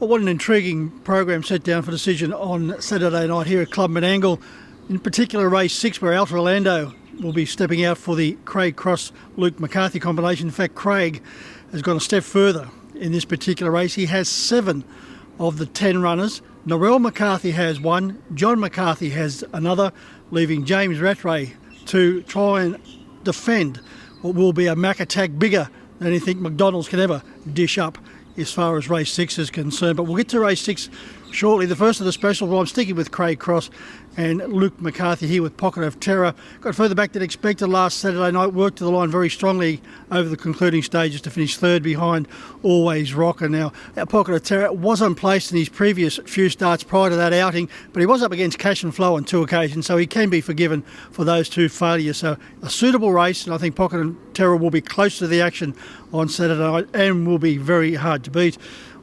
Well, what an intriguing program set down for decision on Saturday night here at Club Menangle. In particular, race 6, where Alta Orlando will be stepping out for the Craig Cross-Luke McCarthy combination. In fact, Craig has gone a step further in this particular race. He has 7 of the 10 runners. Norell McCarthy has 1, John McCarthy has another, leaving James Rattray to try and defend what will be a Mack attack bigger than anything McDonald's can ever dish up as far as race 6 is concerned. But we'll get to race 6 shortly. The first of the specials, well, I'm sticking with Craig Cross and Luke McCarthy here with Pocket of Terror. Got further back than expected last Saturday night, worked to the line very strongly over the concluding stages to finish third behind Always Rocker. Now, our Pocket of Terror wasn't placed in his previous few starts prior to that outing, but he was up against Cash and Flow on 2 occasions, so he can be forgiven for those 2 failures. So a suitable race, and I think Pocket of Terror will be close to the action on Saturday night and will be very hard to beat.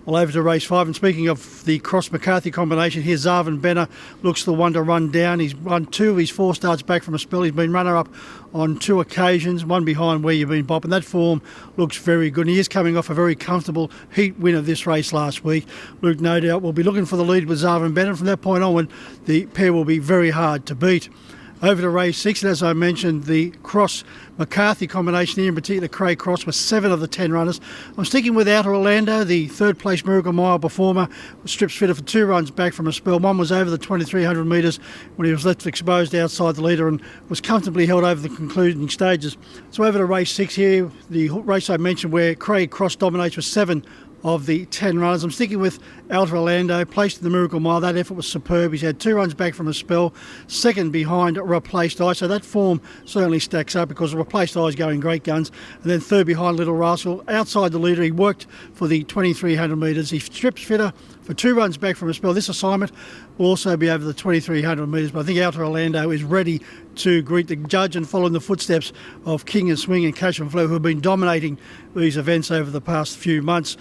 Well, over to race 5, and speaking of the Cross-McCarthy combination, here Zarvin Benner looks the one to run down. He's won 2 of his 4 starts back from a spell. He's been runner-up on 2 occasions, one behind Where You've Been Bop, and that form looks very good. And he is coming off a very comfortable heat win of this race last week. Luke, no doubt, will be looking for the lead with Zarvin Benner. From that point onward, the pair will be very hard to beat. Over to race 6, and as I mentioned, the Cross-McCarthy combination here, in particular Craig Cross, was 7 of the 10 runners. I'm sticking with Outer Orlando, the third place Miracle Mile performer, strips fitter for 2 runs back from a spell. One was over the 2,300 metres when he was left exposed outside the leader and was comfortably held over the concluding stages. So over to race 6 here, the race I mentioned where Craig Cross dominates with 7 of the 10 runners. I'm sticking with Alta Orlando, placed in the Miracle Mile. That effort was superb. He's had 2 runs back from a spell, second behind Replaced Eye. So that form certainly stacks up because Replaced Eye is going great guns. And then third behind Little Rascal. Outside the leader, he worked for the 2,300 metres. He strips fitter for 2 runs back from a spell. This assignment will also be over the 2,300 metres, but I think Alta Orlando is ready to greet the judge and follow in the footsteps of King and Swing and Cash and Flow, who have been dominating these events over the past few months.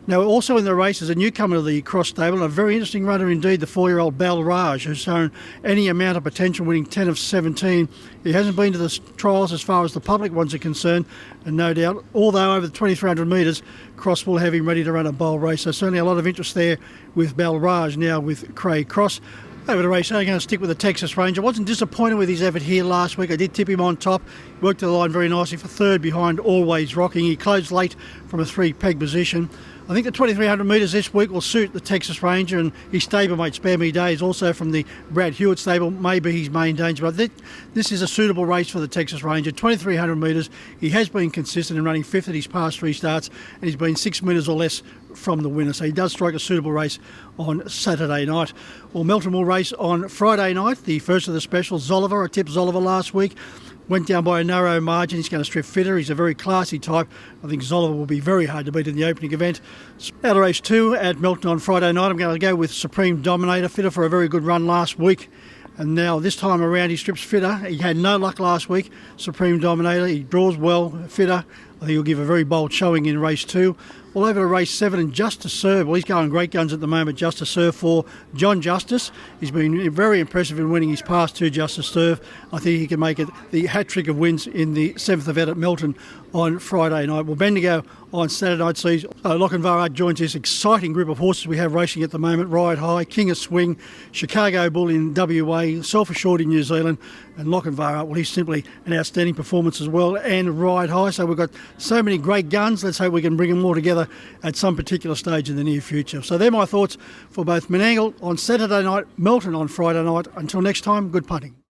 Now, also in the race is a newcomer to the Cross stable, and a very interesting runner indeed, the 4-year-old Balraj, who's shown any amount of potential, winning 10 of 17. He hasn't been to the trials as far as the public ones are concerned, and no doubt, although over the 2,300 metres, Cross will have him ready to run a bold race. So certainly a lot of interest there with Balraj now with Craig Cross. Over to race 8, I'm going to stick with the Texas Ranger. Wasn't disappointed with his effort here last week. I did tip him on top. Worked to the line very nicely for third behind Always Rocking. He closed late from a 3-peg position. I think the 2,300 metres this week will suit the Texas Ranger, and his stablemate Spare Me Days, also from the Brad Hewitt stable, may be his main danger. But this is a suitable race for the Texas Ranger. 2,300 metres. He has been consistent in running 5th at his past 3 starts, and he's been 6 metres or less from the winner. So he does strike a suitable race on Saturday night. Well, Melton will race on Friday night, the first of the specials. Zoliver, I tipped Zoliver last week. Went down by a narrow margin. He's going to strip fitter. He's a very classy type. I think Zoliver will be very hard to beat in the opening event. Out of race 2 at Melton on Friday night, I'm going to go with Supreme Dominator, fitter for a very good run last week. And now this time around he strips fitter. He had no luck last week. Supreme Dominator, he draws well, fitter. I think he'll give a very bold showing in race 2. Well, over to race 7 and Just to Serve. Well, he's going great guns at the moment. Just to Serve for John Justice. He's been very impressive in winning his past 2 Just to Serve. I think he can make it the hat-trick of wins in the 7th event at Melton on Friday night. Well, Bendigo on Saturday night sees Lochinvar joins this exciting group of horses we have racing at the moment. Ride High, King of Swing, Chicago Bull in WA, Self Assured in New Zealand, and Lochinvar, well, he's simply an outstanding performance as well, and Ride High. So we've got so many great guns. Let's hope we can bring them all together at some particular stage in the near future. So they're my thoughts for both Menangle on Saturday night, Melton on Friday night. Until next time, good punting.